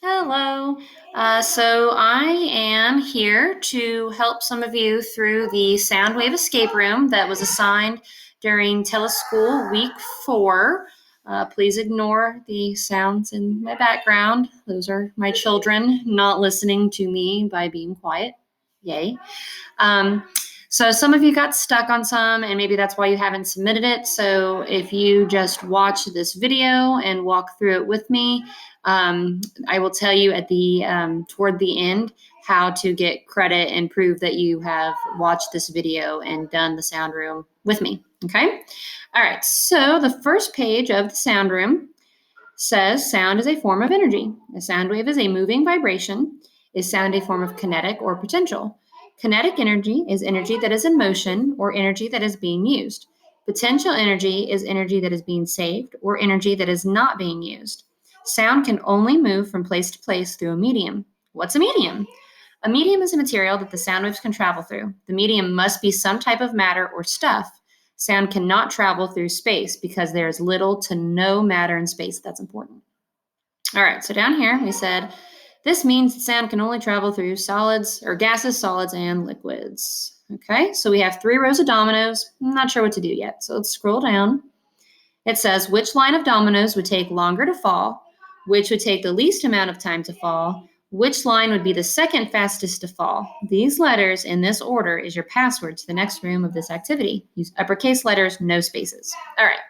Hello. So I am here to help some of you through the Soundwave Escape Room that was assigned during Teleschool Week 4. Please ignore the sounds in my background. Those are my children not listening to me by being quiet. Yay. Um, so some of you got stuck on some, and maybe that's why you haven't submitted it. So if you just watch this video and walk through it with me, I will tell you at the toward the end how to get credit and prove that you have watched this video and done the sound room with me. Okay. All right. So the first page of the sound room says sound is a form of energy. A sound wave is a moving vibration. Is sound a form of kinetic or potential? Kinetic energy is energy that is in motion or energy that is being used. Potential energy is energy that is being saved or energy that is not being used. Sound can only move from place to place through a medium. What's a medium? A medium is a material that the sound waves can travel through. The medium must be some type of matter or stuff. Sound cannot travel through space because there is little to no matter in space. That's important. All right, so down here we said this means that sound can only travel through solids or gases, solids, and liquids. Okay, so we have 3 rows of dominoes. I'm not sure what to do yet, so let's scroll down. It says which line of dominoes would take longer to fall, which would take the least amount of time to fall, which line would be the second fastest to fall. These letters in this order is your password to the next room of this activity. Use uppercase letters, no spaces. All right,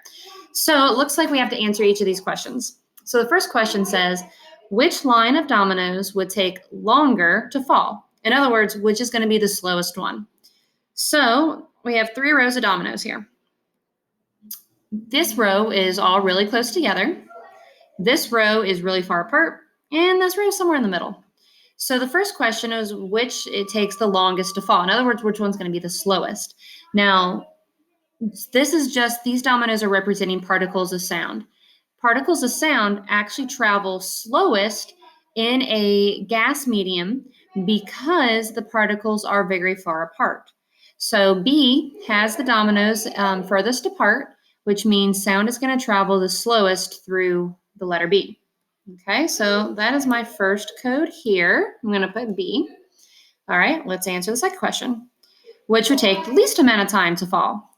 so it looks like we have to answer each of these questions. So the first question says, which line of dominoes would take longer to fall? In other words, which is going to be the slowest one? So we have 3 rows of dominoes here. This row is all really close together. This row is really far apart, and this row is somewhere in the middle. So the first question is which it takes the longest to fall. In other words, which one's going to be the slowest. Now, this is just, these dominoes are representing particles of sound. Particles of sound actually travel slowest in a gas medium because the particles are very far apart. So B has the dominoes furthest apart, which means sound is going to travel the slowest through the letter B. Okay, so that is my first code here. I'm going to put B. All right, let's answer the second question. Which would take the least amount of time to fall?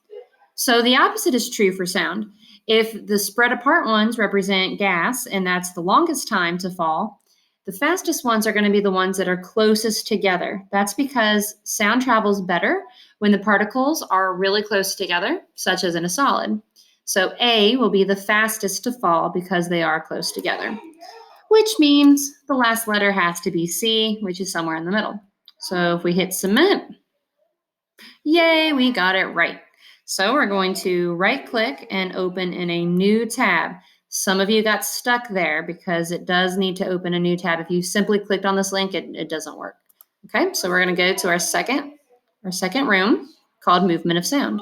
So the opposite is true for sound. If the spread apart ones represent gas, and that's the longest time to fall, the fastest ones are going to be the ones that are closest together. That's because sound travels better when the particles are really close together, such as in a solid. So A will be the fastest to fall because they are close together, which means the last letter has to be C, which is somewhere in the middle. So if we hit submit, yay, we got it right. So we're going to right click and open in a new tab. Some of you got stuck there because it does need to open a new tab. If you simply clicked on this link, it doesn't work. Okay, so we're going to go to our second room called Movement of Sound.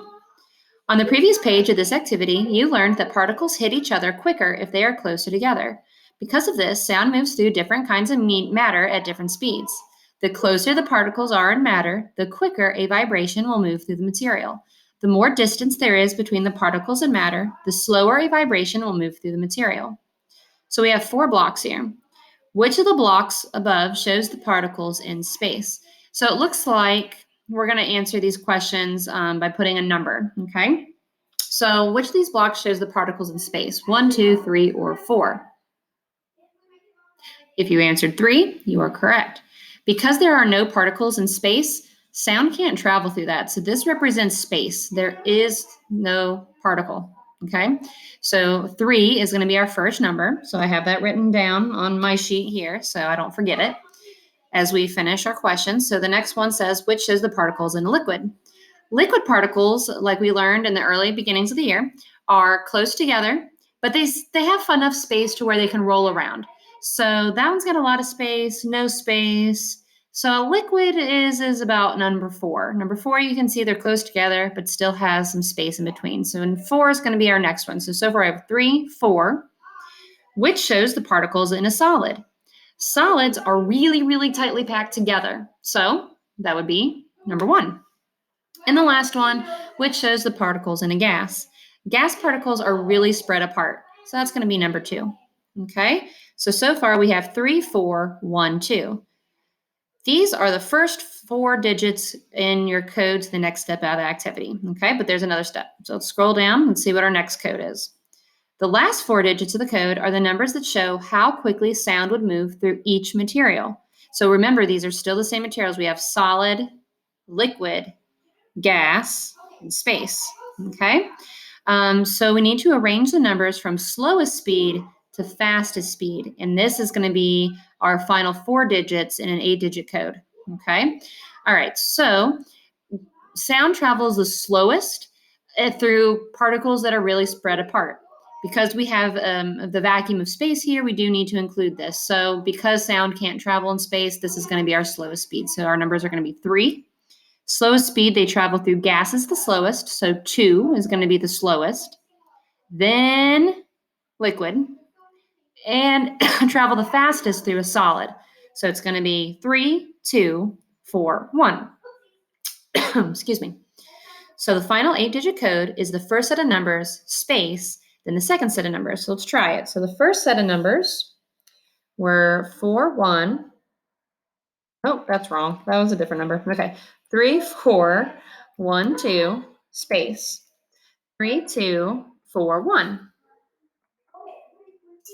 On the previous page of this activity, you learned that particles hit each other quicker if they are closer together. Because of this, sound moves through different kinds of matter at different speeds. The closer the particles are in matter, the quicker a vibration will move through the material. The more distance there is between the particles and matter, the slower a vibration will move through the material. So we have 4 blocks here. Which of the blocks above shows the particles in space? So it looks like we're going to answer these questions by putting a number, okay? So which of these blocks shows the particles in space? 1, 2, 3, or 4? If you answered 3, you are correct. Because there are no particles in space, sound can't travel through that. So this represents space. There is no particle, okay? So 3 is going to be our first number. So I have that written down on my sheet here so I don't forget it as we finish our questions. So the next one says, which shows the particles in a liquid? Liquid particles, like we learned in the early beginnings of the year, are close together, but they have enough space to where they can roll around. So that one's got a lot of space, no space. So a liquid is about number 4. Number 4, you can see they're close together, but still has some space in between. So in 4 is going to be our next one. So far I have 3, 4, which shows the particles in a solid. Solids are really, really tightly packed together. So that would be number 1. And the last one, which shows the particles in a gas. Gas particles are really spread apart. So that's going to be number 2. Okay, So far we have 3, 4, 1, 2. These are the first 4 digits in your code to the next step out of the activity, okay? But there's another step. So let's scroll down and see what our next code is. The last 4 digits of the code are the numbers that show how quickly sound would move through each material. So remember, these are still the same materials. We have solid, liquid, gas, and space, okay? So we need to arrange the numbers from slowest speed to fastest speed. And this is going to be our final 4 digits in an 8-digit code, okay? All right, so sound travels the slowest through particles that are really spread apart. Because we have the vacuum of space here, we do need to include this. So because sound can't travel in space, this is going to be our slowest speed. So our numbers are going to be 3. Slowest speed, they travel through gas is the slowest. So 2 is going to be the slowest. Then liquid. And travel the fastest through a solid. So it's going to be 3, 2, 4, 1. Excuse me. So the final 8-digit code is the first set of numbers, space, then the second set of numbers. So let's try it. So the first set of numbers were 4, 1. Oh, that's wrong. That was a different number. Okay. 3, 4, 1, 2, space. 3, 2, 4, 1.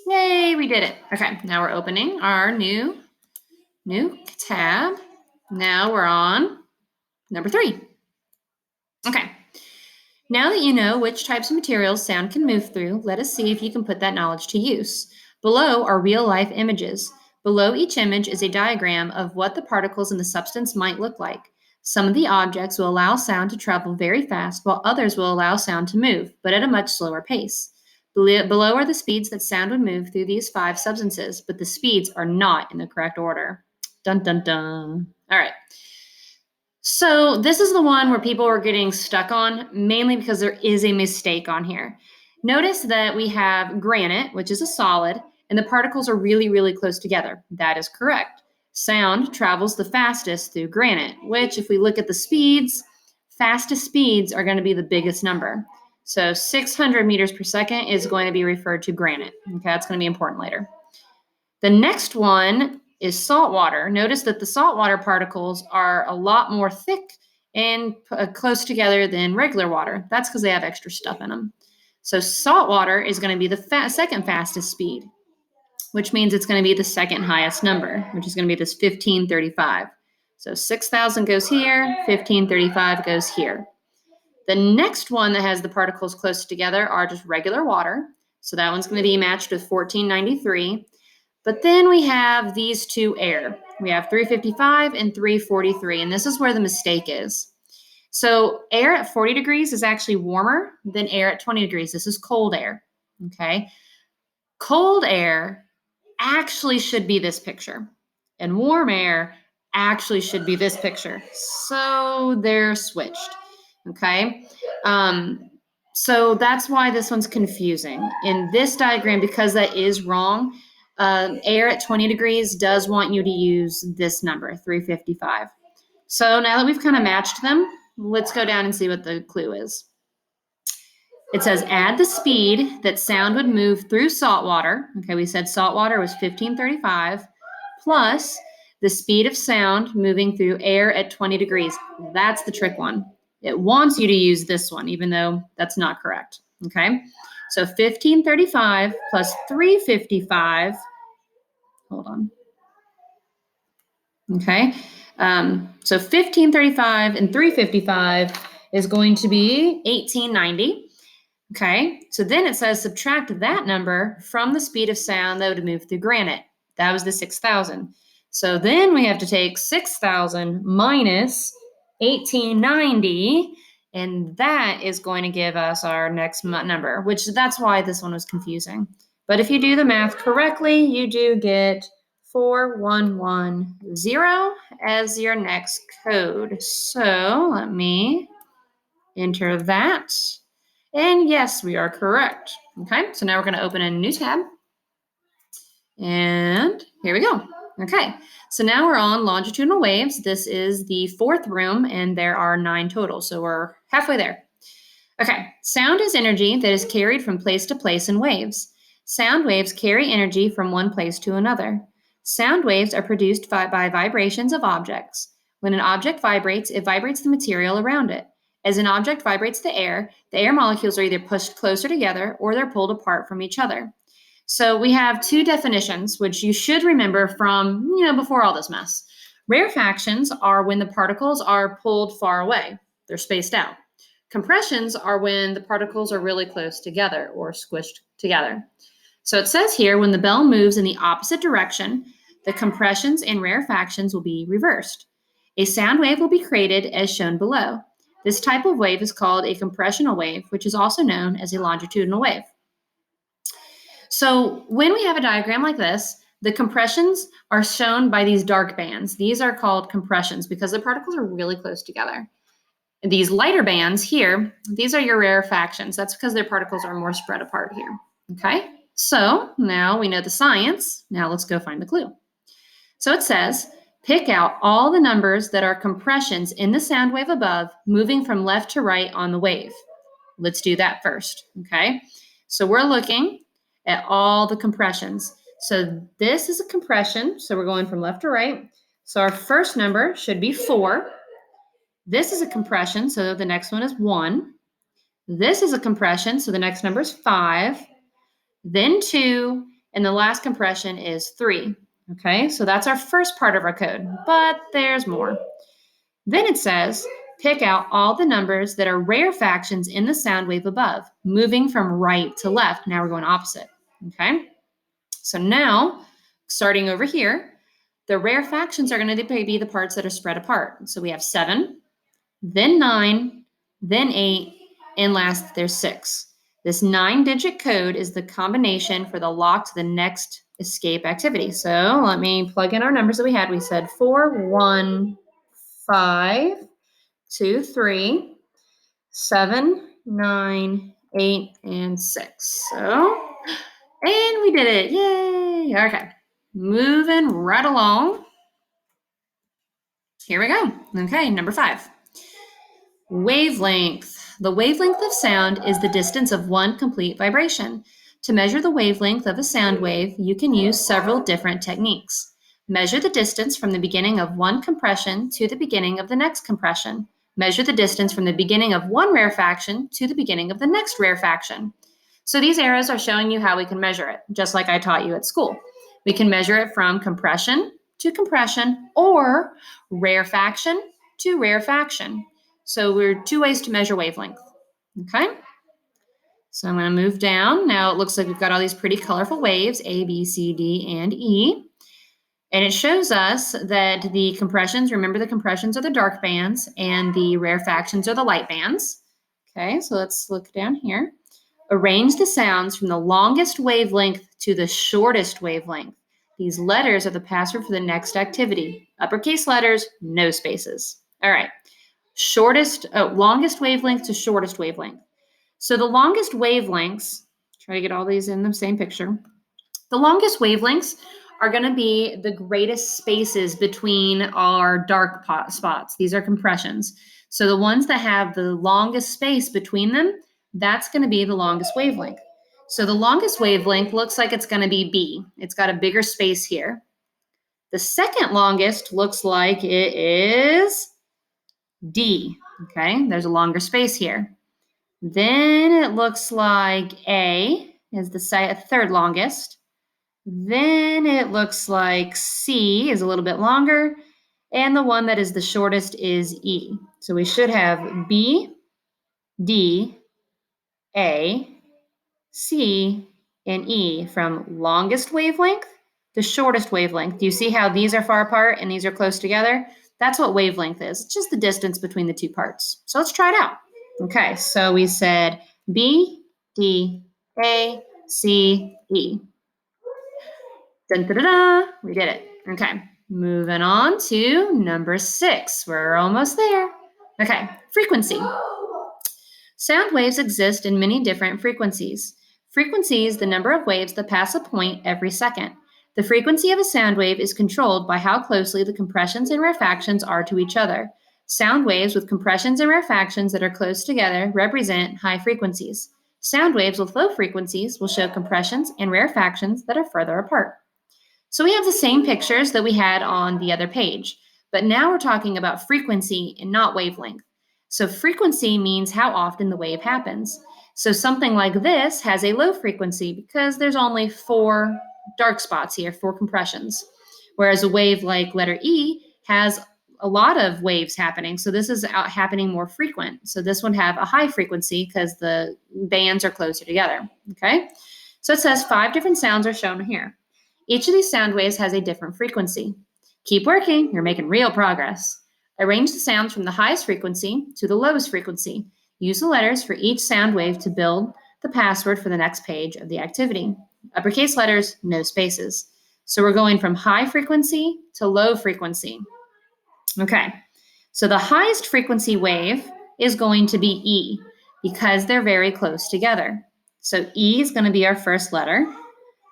Yay, we did it. Okay, now we're opening our new tab. Now we're on number 3. Okay. Now that you know which types of materials sound can move through, let us see if you can put that knowledge to use. Below are real-life images. Below each image is a diagram of what the particles in the substance might look like. Some of the objects will allow sound to travel very fast, while others will allow sound to move, but at a much slower pace. Below are the speeds that sound would move through these 5 substances, but the speeds are not in the correct order. Dun, dun, dun. All right. So this is the one where people are getting stuck on, mainly because there is a mistake on here. Notice that we have granite, which is a solid, and the particles are really, really close together. That is correct. Sound travels the fastest through granite, which if we look at the speeds, fastest speeds are going to be the biggest number. So 600 meters per second is going to be referred to granite. Okay, that's going to be important later. The next one is salt water. Notice that the saltwater particles are a lot more thick and close together than regular water. That's because they have extra stuff in them. So salt water is going to be the second fastest speed, which means it's going to be the second highest number, which is going to be this 1535. So 6,000 goes here, 1535 goes here. The next one that has the particles close together are just regular water. So that one's going to be matched with 1493. But then we have these two air. We have 355 and 343, and this is where the mistake is. So air at 40 degrees is actually warmer than air at 20 degrees. This is cold air, okay? Cold air actually should be this picture, and warm air actually should be this picture. So they're switched, okay? So that's why this one's confusing. In this diagram, because that is wrong, air at 20 degrees does want you to use this number, 355. So now that we've kind of matched them, let's go down and see what the clue is. It says add the speed that sound would move through salt water. Okay, we said salt water was 1535 plus the speed of sound moving through air at 20 degrees. That's the trick one. It wants you to use this one, even though that's not correct. Okay, so 1535 plus 355. Hold on. Okay, so 1535 and 355 is going to be 1890. Okay, so then it says subtract that number from the speed of sound that would move through granite. That was the 6,000. So then we have to take 6,000 minus 1890, and that is going to give us our next number, which that's why this one was confusing. But if you do the math correctly, you do get 4110 as your next code. So let me enter that. And yes, we are correct. Okay, so now we're going to open a new tab. And here we go. Okay, so now we're on longitudinal waves. This is the 4th room, and there are 9 total. So we're halfway there. Okay, sound is energy that is carried from place to place in waves. Sound waves carry energy from one place to another. Sound waves are produced by vibrations of objects. When an object vibrates, it vibrates the material around it. As an object vibrates the air molecules are either pushed closer together or they're pulled apart from each other. So we have two definitions, which you should remember from, before all this mess. Rarefactions are when the particles are pulled far away. They're spaced out. Compressions are when the particles are really close together or squished together. So it says here, when the bell moves in the opposite direction, the compressions and rarefactions will be reversed. A sound wave will be created as shown below. This type of wave is called a compressional wave, which is also known as a longitudinal wave. So when we have a diagram like this, the compressions are shown by these dark bands. These are called compressions because the particles are really close together. These lighter bands here, these are your rarefactions. That's because their particles are more spread apart here. Okay, so now we know the science. Now let's go find the clue. So it says, pick out all the numbers that are compressions in the sound wave above, moving from left to right on the wave. Let's do that first, okay? So we're looking at all the compressions. So this is a compression, so we're going from left to right. So our first number should be 4. This is a compression, so the next one is 1. This is a compression, so the next number is 5. Then 2, and the last compression is 3. Okay, so that's our first part of our code, but there's more. Then it says, pick out all the numbers that are rarefactions in the sound wave above, moving from right to left. Now we're going opposite. Okay, so now, starting over here, the rarefactions are going to be the parts that are spread apart. So we have 7, then 9, then 8, and last there's 6. This 9-digit code is the combination for the lock to the next escape activity. So let me plug in our numbers that we had. We said 4, 1, 5, 2, 3, 7, 9, 8, and 6. So, and we did it. Yay. Okay. Moving right along. Here we go. Okay, number 5. Wavelength. The wavelength of sound is the distance of one complete vibration. To measure the wavelength of a sound wave, you can use several different techniques. Measure the distance from the beginning of one compression to the beginning of the next compression. Measure the distance from the beginning of one rarefaction to the beginning of the next rarefaction. So these arrows are showing you how we can measure it, just like I taught you at school. We can measure it from compression to compression or rarefaction to rarefaction. So we're 2 ways to measure wavelength. Okay? So I'm going to move down. Now it looks like we've got all these pretty colorful waves, A, B, C, D, and E. And it shows us that the compressions, remember the compressions are the dark bands and the rarefactions are the light bands. Okay, so let's look down here. Arrange the sounds from the longest wavelength to the shortest wavelength. These letters are the password for the next activity. Uppercase letters, no spaces. All right, longest wavelength to shortest wavelength. So the longest wavelengths, try to get all these in the same picture. The longest wavelengths are going to be the greatest spaces between our dark spots. These are compressions. So the ones that have the longest space between them, that's going to be the longest wavelength. So the longest wavelength looks like it's going to be B. It's got a bigger space here. The second longest looks like it is D. Okay, there's a longer space here. Then it looks like A is the third longest. Then it looks like C is a little bit longer. And the one that is the shortest is E. So we should have B, D, A, C, and E from longest wavelength to shortest wavelength. Do you see how these are far apart and these are close together? That's what wavelength is. It's just the distance between the 2 parts. So let's try it out. Okay, so we said B, D, A, C, E. Dun, da, da, da. We did it. Okay, moving on to number 6. We're almost there. Okay, frequency. Sound waves exist in many different frequencies. Frequency is the number of waves that pass a point every second. The frequency of a sound wave is controlled by how closely the compressions and rarefactions are to each other. Sound waves with compressions and rarefactions that are close together represent high frequencies. Sound waves with low frequencies will show compressions and rarefactions that are further apart. So we have the same pictures that we had on the other page, but now we're talking about frequency and not wavelength. So frequency means how often the wave happens. So something like this has a low frequency because there's only 4 dark spots here, 4 compressions. Whereas a wave like letter E has a lot of waves happening. So this is happening more frequent. So this would have a high frequency because the bands are closer together, okay? So it says 5 different sounds are shown here. Each of these sound waves has a different frequency. Keep working, you're making real progress. Arrange the sounds from the highest frequency to the lowest frequency. Use the letters for each sound wave to build the password for the next page of the activity. Uppercase letters, no spaces. So we're going from high frequency to low frequency. Okay, so the highest frequency wave is going to be E because they're very close together. So E is going to be our first letter.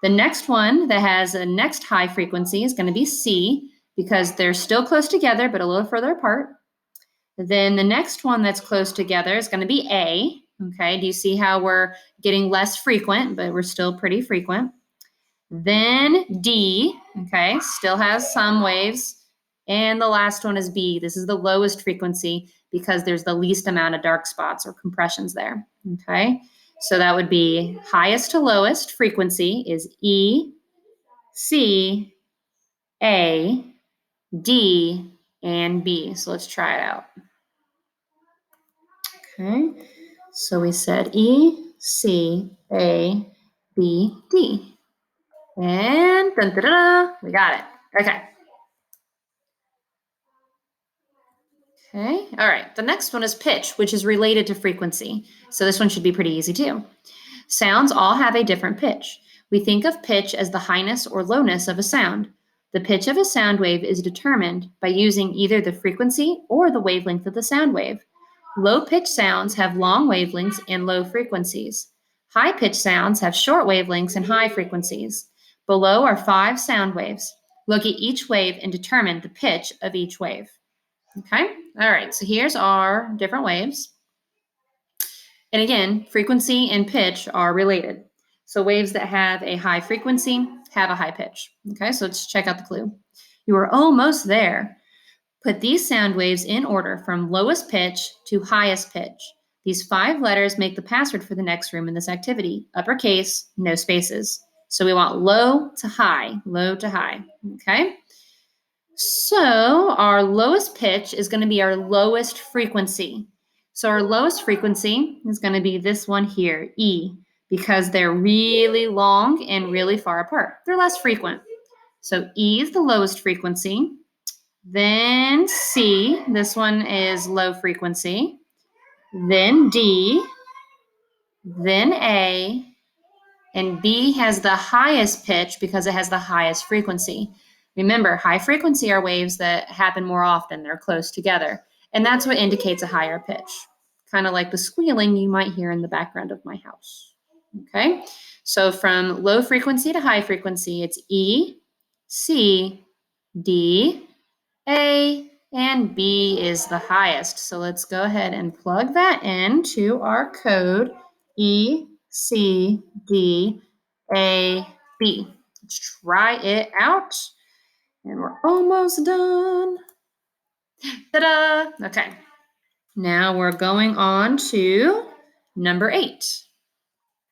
The next one that has a next high frequency is going to be C because they're still close together but a little further apart. Then the next one that's close together is going to be A. Okay, do you see how we're getting less frequent, but we're still pretty frequent? Then D, okay, still has some waves. And the last one is B. This is the lowest frequency because there's the least amount of dark spots or compressions there, okay? So that would be highest to lowest frequency is E, C, A, D, and B. So let's try it out. Okay, so we said E, C, A, B, D. And dun, da, da, da, we got it. Okay. Okay, all right. The next one is pitch, which is related to frequency. So this one should be pretty easy too. Sounds all have a different pitch. We think of pitch as the highness or lowness of a sound. The pitch of a sound wave is determined by using either the frequency or the wavelength of the sound wave. Low-pitched sounds have long wavelengths and low frequencies. High-pitched sounds have short wavelengths and high frequencies. Below are 5 sound waves. Look at each wave and determine the pitch of each wave. Okay, all right, so here's our different waves. And again, frequency and pitch are related. So waves that have a high frequency have a high pitch. Okay, so let's check out the clue. You are almost there. Put these sound waves in order from lowest pitch to highest pitch. These 5 letters make the password for the next room in this activity. Uppercase, no spaces. So we want low to high, okay? So our lowest pitch is going to be our lowest frequency. So our lowest frequency is going to be this one here, E, because they're really long and really far apart. They're less frequent. So E is the lowest frequency. Then C, this one is low frequency. Then D, then A, and B has the highest pitch because it has the highest frequency. Remember, high frequency are waves that happen more often. They're close together. And that's what indicates a higher pitch, kind of like the squealing you might hear in the background of my house. Okay, so from low frequency to high frequency, it's E, C, D, A, and B is the highest. So let's go ahead and plug that into our code E, C, D, A, B. Let's try it out. And we're almost done. Ta-da! Okay. Now we're going on to number 8.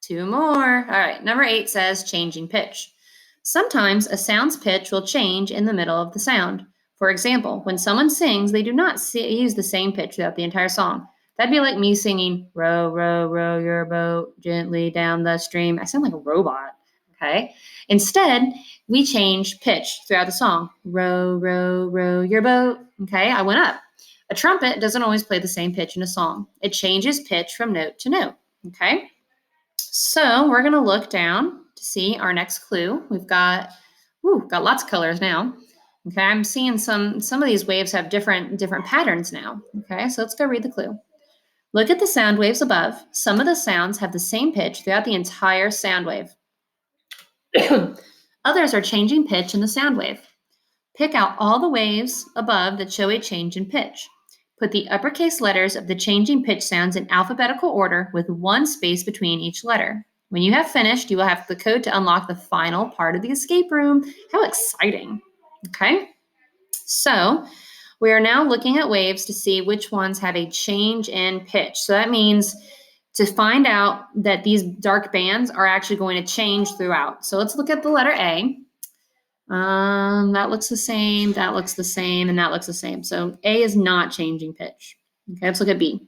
2 more. All right. Number 8 says changing pitch. Sometimes a sound's pitch will change in the middle of the sound. For example, when someone sings, they do not use the same pitch throughout the entire song. That'd be like me singing, row, row, row your boat gently down the stream. I sound like a robot. Okay. Instead, we change pitch throughout the song. Row, row, row your boat. Okay, I went up. A trumpet doesn't always play the same pitch in a song. It changes pitch from note to note. Okay, so we're going to look down to see our next clue. We've got lots of colors now. Okay, I'm seeing some of these waves have different patterns now. Okay, so let's go read the clue. Look at the sound waves above. Some of the sounds have the same pitch throughout the entire sound wave. Others are changing pitch in the sound wave. Pick out all the waves above that show a change in pitch. Put the uppercase letters of the changing pitch sounds in alphabetical order with one space between each letter. When you have finished, you will have the code to unlock the final part of the escape room. How exciting. Okay, so we are now looking at waves to see which ones have a change in pitch. So that means to find out that these dark bands are actually going to change throughout. So let's look at the letter A. That looks the same, that looks the same, and that looks the same. So A is not changing pitch. Okay, let's look at B.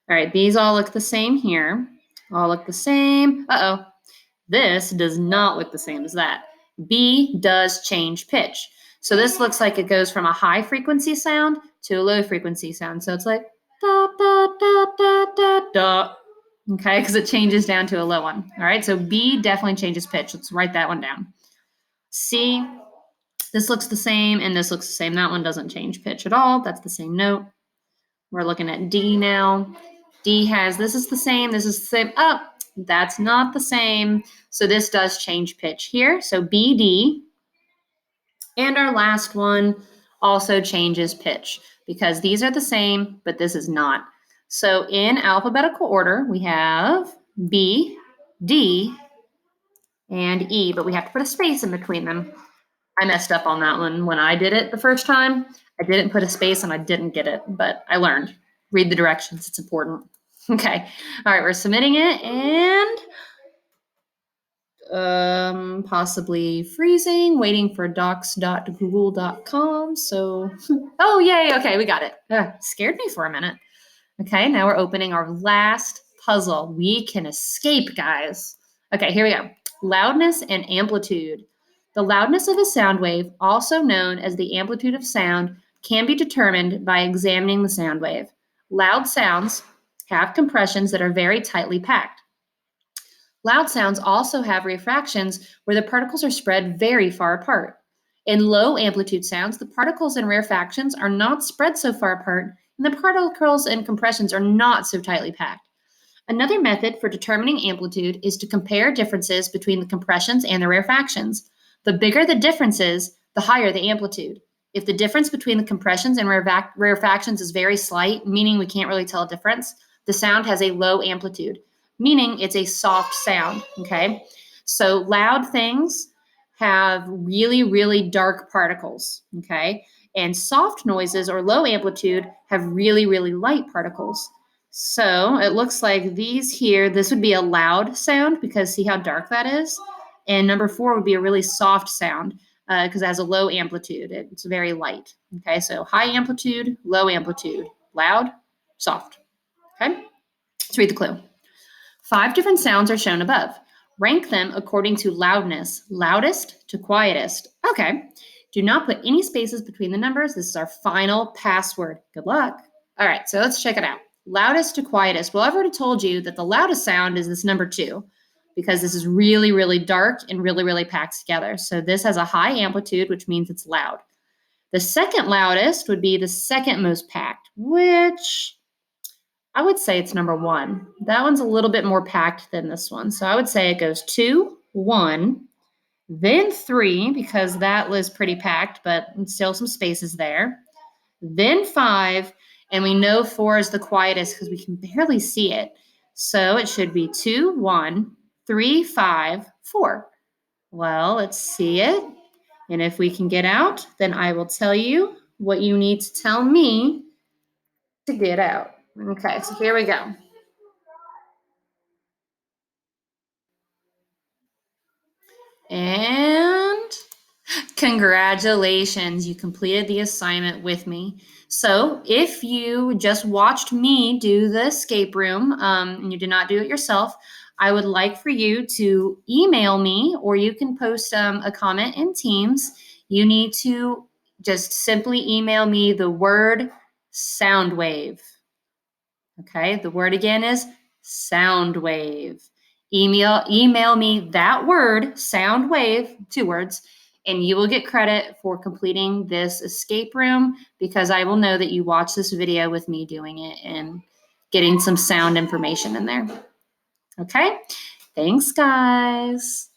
All right, these all look the same here. All look the same. Uh-oh, this does not look the same as that. B does change pitch. So this looks like it goes from a high frequency sound to a low frequency sound. So it's like da, da, da, da, da, da. Okay, because it changes down to a low one. All right, so B definitely changes pitch. Let's write that one down. C, this looks the same, and this looks the same. That one doesn't change pitch at all. That's the same note. We're looking at D now. D has, this is the same, this is the same. Oh, that's not the same. So this does change pitch here. So B, D. And our last one also changes pitch because these are the same, but this is not. So in alphabetical order, we have B, D, and E, but we have to put a space in between them. I messed up on that one when I did it the first time. I didn't put a space and I didn't get it, but I learned. Read the directions, it's important. Okay, all right, we're submitting it and possibly freezing, waiting for docs.google.com. So, oh, yay, okay, we got it. Scared me for a minute. Okay, now we're opening our last puzzle. We can escape, guys. Okay, here we go. Loudness and amplitude. The loudness of a sound wave, also known as the amplitude of sound, can be determined by examining the sound wave. Loud sounds have compressions that are very tightly packed. Loud sounds also have refractions where the particles are spread very far apart. In low amplitude sounds, the particles and rarefactions are not spread so far apart, and the particles and compressions are not so tightly packed. Another method for determining amplitude is to compare differences between the compressions and the rarefactions. The bigger the differences, the higher the amplitude. If the difference between the compressions and rarefactions is very slight, meaning we can't really tell a difference, the sound has a low amplitude, meaning it's a soft sound, okay? So loud things have really, really dark particles, okay? And soft noises or low amplitude have really, really light particles. So it looks like these here, this would be a loud sound because see how dark that is? And number 4 would be a really soft sound because it has a low amplitude. It's very light, okay? So high amplitude, low amplitude, loud, soft, okay? Let's read the clue. 5 different sounds are shown above. Rank them according to loudness, loudest to quietest. Okay. Do not put any spaces between the numbers. This is our final password. Good luck. All right, so let's check it out. Loudest to quietest. Well, I've already told you that the loudest sound is this number 2 because this is really, really dark and really, really packed together. So this has a high amplitude, which means it's loud. The second loudest would be the second most packed, which I would say it's number 1. That one's a little bit more packed than this one. So I would say it goes 2, 1, then 3, because that was pretty packed, but still some spaces there. Then 5, and we know 4 is the quietest because we can barely see it. So it should be 2, 1, 3, 5, 4. Well, let's see it. And if we can get out, then I will tell you what you need to tell me to get out. Okay, so here we go. And congratulations, you completed the assignment with me. So if you just watched me do the escape room and you did not do it yourself, I would like for you to email me or you can post a comment in Teams. You need to just simply email me the word sound wave. Okay, the word again is sound wave. Email me that word, sound wave, 2 words, and you will get credit for completing this escape room because I will know that you watched this video with me doing it and getting some sound information in there. Okay, thanks guys.